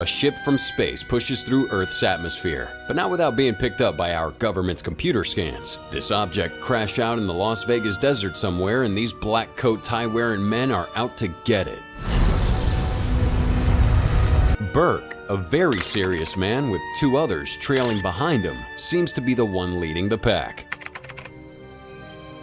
A ship from space pushes through Earth's atmosphere, but not without being picked up by our government's computer scans. This object crashed out in the Las Vegas desert somewhere, and these black coat tie-wearing men are out to get it. Burke, a very serious man with two others trailing behind him, seems to be the one leading the pack.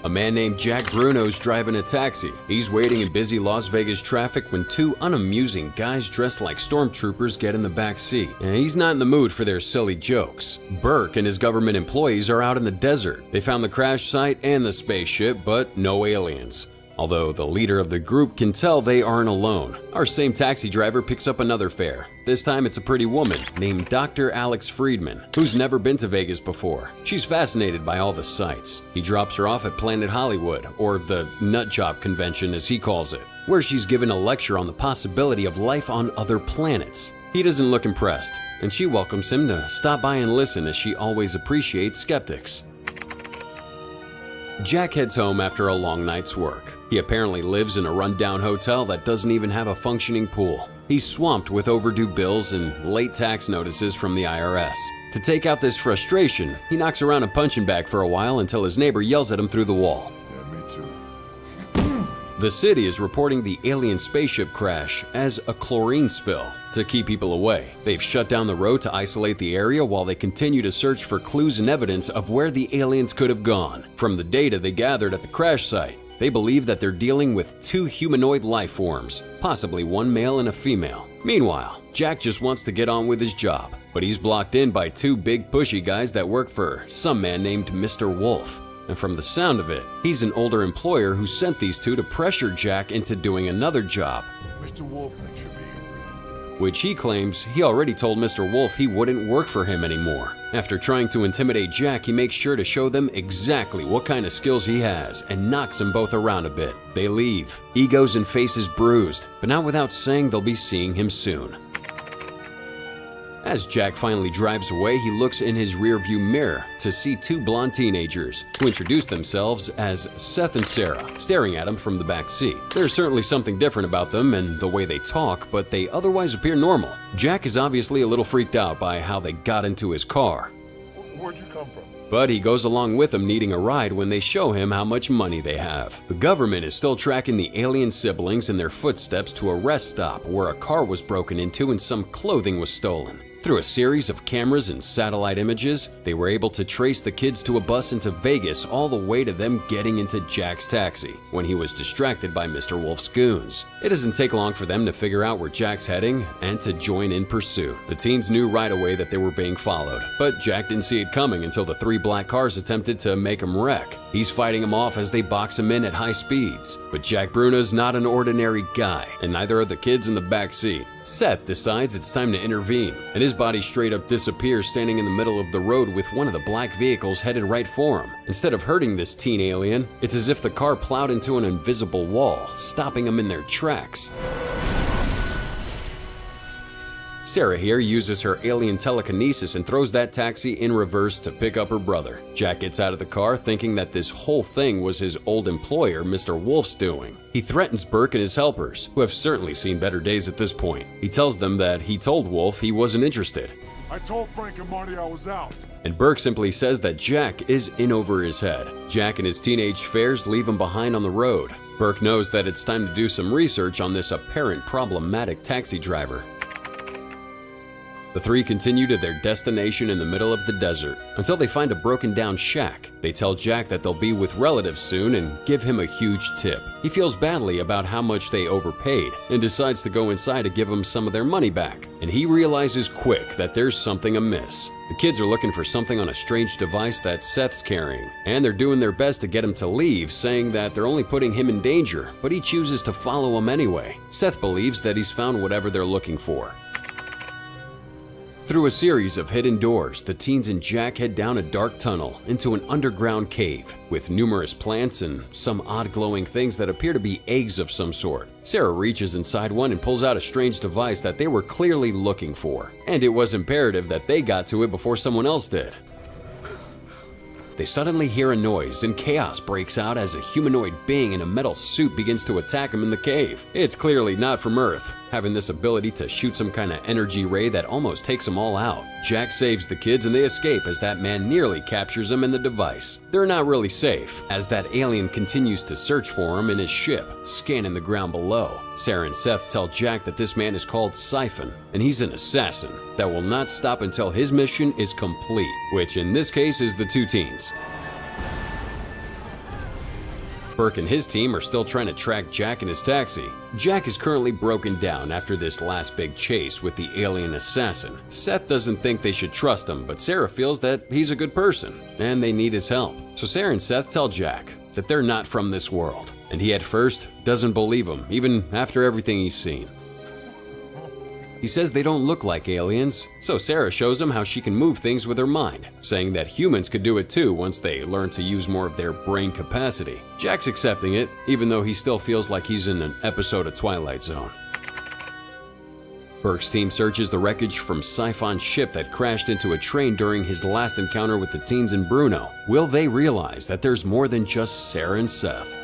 A man named Jack Bruno's driving a taxi. He's waiting in busy Las Vegas traffic when two unamusing guys dressed like stormtroopers get in the back seat. And he's not in the mood for their silly jokes. Burke and his government employees are out in the desert. They found the crash site and the spaceship, but no aliens. Although the leader of the group can tell they aren't alone. Our same taxi driver picks up another fare. This time it's a pretty woman named Dr. Alex Friedman, who's never been to Vegas before. She's fascinated by all the sights. He drops her off at Planet Hollywood, or the Nut Job Convention as he calls it, where she's given a lecture on the possibility of life on other planets. He doesn't look impressed, and she welcomes him to stop by and listen, as she always appreciates skeptics. Jack heads home after a long night's work. He apparently lives in a rundown hotel that doesn't even have a functioning pool. He's swamped with overdue bills and late tax notices from the IRS. To take out this frustration, he knocks around a punching bag for a while until his neighbor yells at him through the wall. Yeah, me too. The city is reporting the alien spaceship crash as a chlorine spill to keep people away. They've shut down the road to isolate the area while they continue to search for clues and evidence of where the aliens could have gone. From the data they gathered at the crash site, they believe that they're dealing with two humanoid life forms, possibly one male and a female. Meanwhile, Jack just wants to get on with his job, but he's blocked in by two big pushy guys that work for some man named Mr. Wolf. And from the sound of it, he's an older employer who sent these two to pressure Jack into doing another job, Mr. Wolf thinks you're being rude. which he claims he already told Mr. Wolf he wouldn't work for him anymore. After trying to intimidate Jack, he makes sure to show them exactly what kind of skills he has and knocks them both around a bit. They leave, egos and faces bruised, but not without saying they'll be seeing him soon. As Jack finally drives away, he looks in his rearview mirror to see two blonde teenagers who introduce themselves as Seth and Sarah, staring at him from the back seat. There's certainly something different about them and the way they talk, but they otherwise appear normal. Jack is obviously a little freaked out by how they got into his car, Where'd you come from? but he goes along with them needing a ride when they show him how much money they have. The government is still tracking the alien siblings in their footsteps to a rest stop where a car was broken into and some clothing was stolen. Through a series of cameras and satellite images, they were able to trace the kids to a bus into Vegas all the way to them getting into Jack's taxi when he was distracted by Mr. Wolf's goons. It doesn't take long for them to figure out where Jack's heading and to join in pursuit. The teens knew right away that they were being followed, but Jack didn't see it coming until the three black cars attempted to make him wreck. He's fighting them off as they box him in at high speeds. But Jack Bruno's not an ordinary guy, and neither are the kids in the back seat. Seth decides it's time to intervene, and his body straight up disappears standing in the middle of the road with one of the black vehicles headed right for him. Instead of hurting this teen alien, it's as if the car plowed into an invisible wall, stopping them in their tracks. Sarah here uses her alien telekinesis and throws that taxi in reverse to pick up her brother. Jack gets out of the car thinking that this whole thing was his old employer, Mr. Wolf's doing. He threatens Burke and his helpers, who have certainly seen better days at this point. He tells them that he told Wolf he wasn't interested. I told Frank and Marty I was out. And Burke simply says that Jack is in over his head. Jack and his teenage fares leave him behind on the road. Burke knows that it's time to do some research on this apparent problematic taxi driver. The three continue to their destination in the middle of the desert until they find a broken down shack. They tell Jack that they'll be with relatives soon and give him a huge tip. He feels badly about how much they overpaid and decides to go inside to give them some of their money back. And he realizes quick that there's something amiss. The kids are looking for something on a strange device that Seth's carrying, and they're doing their best to get him to leave, saying that they're only putting him in danger, but he chooses to follow them anyway. Seth believes that he's found whatever they're looking for. Through a series of hidden doors, the teens and Jack head down a dark tunnel into an underground cave with numerous plants and some odd glowing things that appear to be eggs of some sort. Sarah reaches inside one and pulls out a strange device that they were clearly looking for, and it was imperative that they got to it before someone else did. They suddenly hear a noise and chaos breaks out as a humanoid being in a metal suit begins to attack them in the cave. It's clearly not from Earth, having this ability to shoot some kind of energy ray that almost takes them all out. Jack saves the kids and they escape as that man nearly captures them in the device. They're not really safe, as that alien continues to search for him in his ship, scanning the ground below. Sarah and Seth tell Jack that this man is called Siphon, and he's an assassin that will not stop until his mission is complete, which in this case is the two teens. Burke and his team are still trying to track Jack in his taxi. Jack is currently broken down after this last big chase with the alien assassin. Seth doesn't think they should trust him, but Sarah feels that he's a good person and they need his help. So Sarah and Seth tell Jack that they're not from this world, and he at first doesn't believe them, even after everything he's seen. He says they don't look like aliens, so Sarah shows him how she can move things with her mind, saying that humans could do it too once they learn to use more of their brain capacity. Jack's accepting it, even though he still feels like he's in an episode of Twilight Zone. Burke's team searches the wreckage from Siphon's ship that crashed into a train during his last encounter with the teens in Bruno. Will they realize that there's more than just Sarah and Seth?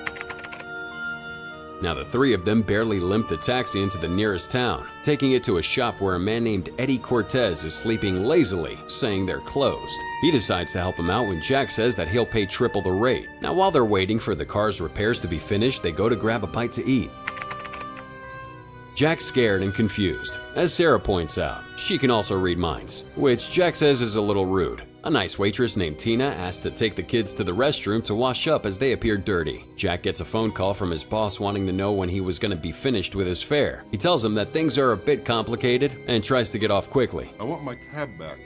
Now the three of them barely limp the taxi into the nearest town, taking it to a shop where a man named Eddie Cortez is sleeping lazily, saying they're closed. He decides to help him out when Jack says that he'll pay triple the rate. Now while they're waiting for the car's repairs to be finished, they go to grab a bite to eat. Jack's scared and confused. As Sarah points out, she can also read minds, which Jack says is a little rude. A nice waitress named Tina asks to take the kids to the restroom to wash up as they appear dirty. Jack gets a phone call from his boss wanting to know when he was going to be finished with his fare. He tells him that things are a bit complicated and tries to get off quickly. I want my cab back.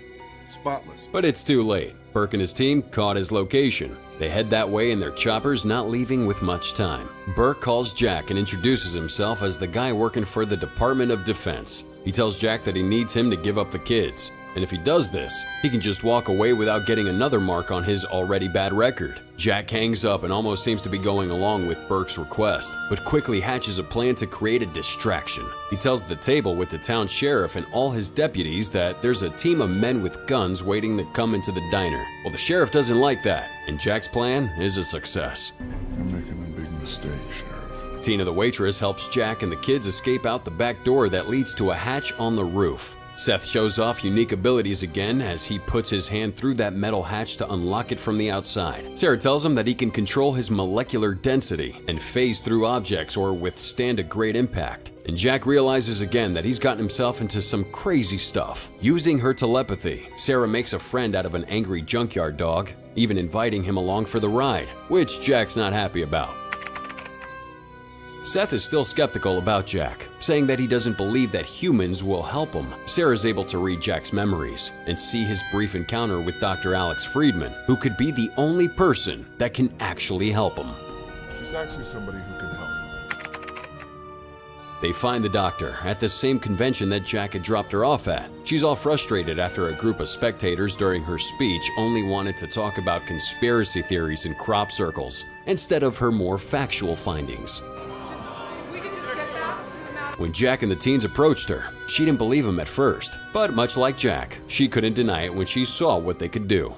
Spotless. But it's too late. Burke and his team caught his location. They head that way in their choppers, not leaving with much time. Burke calls Jack and introduces himself as the guy working for the Department of Defense. He tells Jack that he needs him to give up the kids, and if he does this, he can just walk away without getting another mark on his already bad record. Jack hangs up and almost seems to be going along with Burke's request, but quickly hatches a plan to create a distraction. He tells the table with the town sheriff and all his deputies that there's a team of men with guns waiting to come into the diner. Well, the sheriff doesn't like that, and Jack's plan is a success. You're making a big mistake, Sheriff. Tina the waitress helps Jack and the kids escape out the back door that leads to a hatch on the roof. Seth shows off unique abilities again as he puts his hand through that metal hatch to unlock it from the outside. Sarah tells him that he can control his molecular density and phase through objects or withstand a great impact. And Jack realizes again that he's gotten himself into some crazy stuff. Using her telepathy, Sarah makes a friend out of an angry junkyard dog, even inviting him along for the ride, which Jack's not happy about. Seth is still skeptical about Jack, saying that he doesn't believe that humans will help him. Sarah's able to read Jack's memories and see his brief encounter with Dr. Alex Friedman, who could be the only person that can actually help him. She's actually somebody who can help. They find the doctor at the same convention that Jack had dropped her off at. She's all frustrated after a group of spectators during her speech only wanted to talk about conspiracy theories in crop circles instead of her more factual findings. When Jack and the teens approached her, she didn't believe him at first, but much like Jack, she couldn't deny it when she saw what they could do.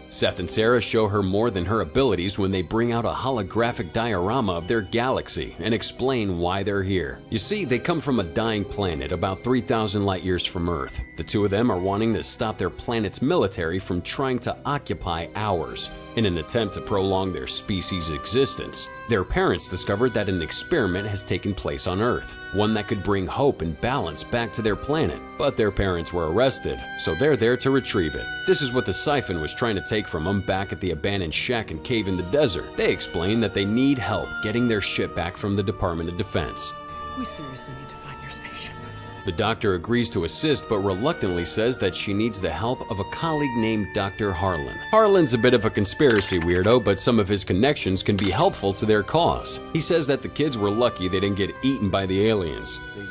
Seth and Sarah show her more than her abilities when they bring out a holographic diorama of their galaxy and explain why they're here. You see, they come from a dying planet about 3,000 light years from Earth. The two of them are wanting to stop their planet's military from trying to occupy ours in an attempt to prolong their species' existence. Their parents discovered that an experiment has taken place on Earth, one that could bring hope and balance back to their planet. But their parents were arrested, so they're there to retrieve it. This is what the Siphon was trying to take from them back at the abandoned shack and cave in the desert. They explain that they need help getting their ship back from the Department of Defense. We seriously need to find your spaceship. The doctor agrees to assist, but reluctantly says that she needs the help of a colleague named Dr. Harlan. Harlan's a bit of a conspiracy weirdo, but some of his connections can be helpful to their cause. He says that the kids were lucky they didn't get eaten by the aliens. They eat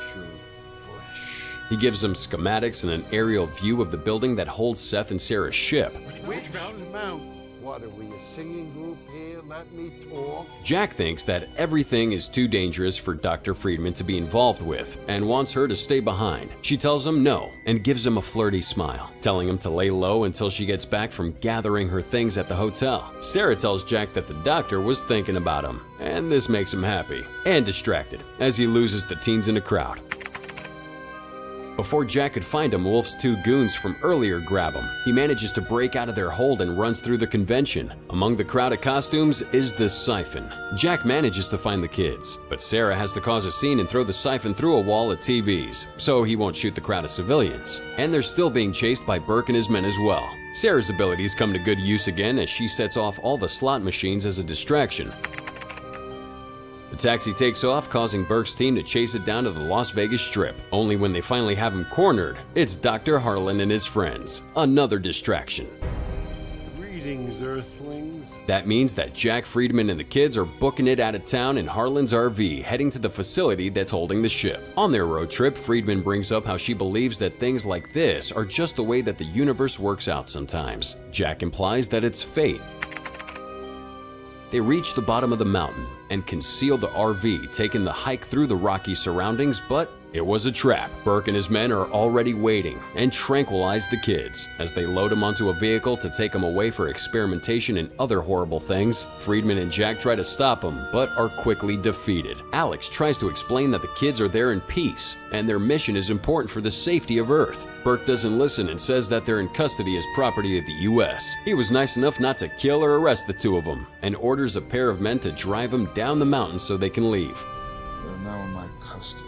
your flesh. He gives them schematics and an aerial view of the building that holds Seth and Sarah's ship. Which mountain? What are we, a singing group here? Let me talk. Jack thinks that everything is too dangerous for Dr. Friedman to be involved with and wants her to stay behind. She tells him no and gives him a flirty smile, telling him to lay low until she gets back from gathering her things at the hotel. Sarah tells Jack that the doctor was thinking about him, and this makes him happy and distracted as he loses the teens in a crowd. Before Jack could find him, Wolf's two goons from earlier grab him. He manages to break out of their hold and runs through the convention. Among the crowd of costumes is the siphon. Jack manages to find the kids, but Sarah has to cause a scene and throw the siphon through a wall of TVs, so he won't shoot the crowd of civilians. And they're still being chased by Burke and his men as well. Sarah's abilities come to good use again as she sets off all the slot machines as a distraction. The taxi takes off, causing Burke's team to chase it down to the Las Vegas Strip. Only when they finally have him cornered, it's Dr. Harlan and his friends. Another distraction. Greetings, Earthlings. That means that Jack Friedman and the kids are booking it out of town in Harlan's RV, heading to the facility that's holding the ship. On their road trip, Friedman brings up how she believes that things like this are just the way that the universe works out sometimes. Jack implies that it's fate. They reach the bottom of the mountain and conceal the RV, taking the hike through the rocky surroundings, but it was a trap. Burke and his men are already waiting and tranquilize the kids. As they load them onto a vehicle to take them away for experimentation and other horrible things, Friedman and Jack try to stop them, but are quickly defeated. Alex tries to explain that the kids are there in peace, and their mission is important for the safety of Earth. Burke doesn't listen and says that they're in custody as property of the US. He was nice enough not to kill or arrest the two of them, and orders a pair of men to drive them down the mountain so they can leave. They're now in my custody.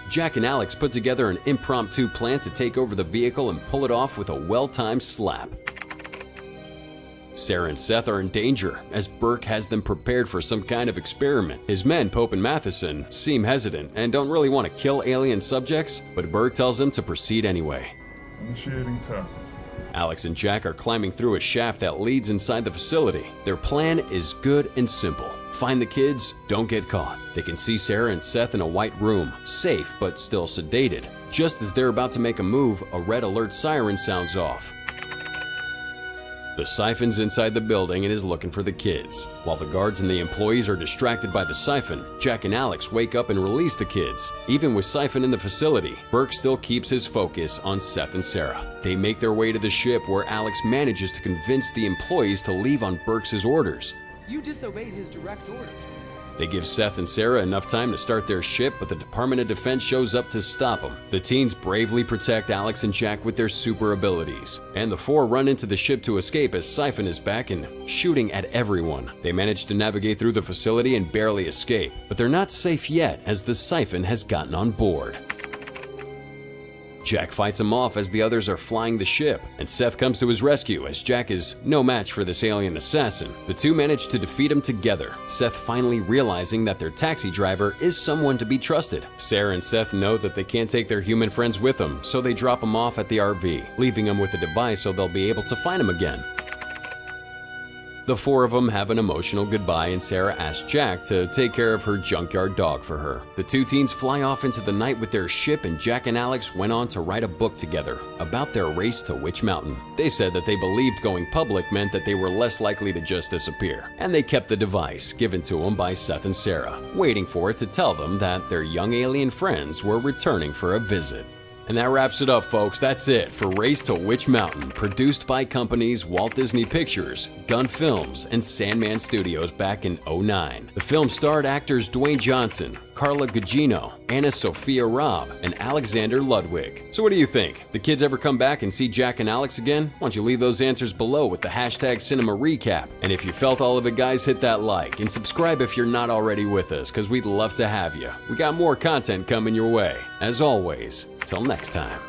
Jack and Alex put together an impromptu plan to take over the vehicle and pull it off with a well-timed slap. Sarah and Seth are in danger, as Burke has them prepared for some kind of experiment. His men, Pope and Matheson, seem hesitant and don't really want to kill alien subjects, but Burke tells them to proceed anyway. Initiating test. Alex and Jack are climbing through a shaft that leads inside the facility. Their plan is good and simple. Find the kids, don't get caught. They can see Sarah and Seth in a white room, safe but still sedated. Just as they're about to make a move, a red alert siren sounds off. The siphon's inside the building and is looking for the kids. While the guards and the employees are distracted by the siphon, Jack and Alex wake up and release the kids. Even with siphon in the facility, Burke still keeps his focus on Seth and Sarah. They make their way to the ship where Alex manages to convince the employees to leave on Burke's orders. You disobeyed his direct orders. They give Seth and Sarah enough time to start their ship, but the Department of Defense shows up to stop them. The teens bravely protect Alex and Jack with their super abilities, and the four run into the ship to escape as Siphon is back and shooting at everyone. They manage to navigate through the facility and barely escape, but they're not safe yet as the Siphon has gotten on board. Jack fights him off as the others are flying the ship, and Seth comes to his rescue as Jack is no match for this alien assassin. The two manage to defeat him together, Seth finally realizing that their taxi driver is someone to be trusted. Sarah and Seth know that they can't take their human friends with them, so they drop him off at the RV, leaving him with a device so they'll be able to find him again. The four of them have an emotional goodbye, and Sarah asks Jack to take care of her junkyard dog for her. The two teens fly off into the night with their ship, and Jack and Alex went on to write a book together about their race to Witch Mountain. They said that they believed going public meant that they were less likely to just disappear, and they kept the device given to them by Seth and Sarah, waiting for it to tell them that their young alien friends were returning for a visit. And that wraps it up, folks. That's it for Race to Witch Mountain, produced by companies Walt Disney Pictures, Gun Films, and Sandman Studios back in '09. The film starred actors Dwayne Johnson, Carla Gugino, Anna Sophia Robb, and Alexander Ludwig. So what do you think? The kids ever come back and see Jack and Alex again? Why don't you leave those answers below with the hashtag Cinema Recap. And if you felt all of it, guys, hit that like and subscribe if you're not already with us, because we'd love to have you. We got more content coming your way. As always, till next time.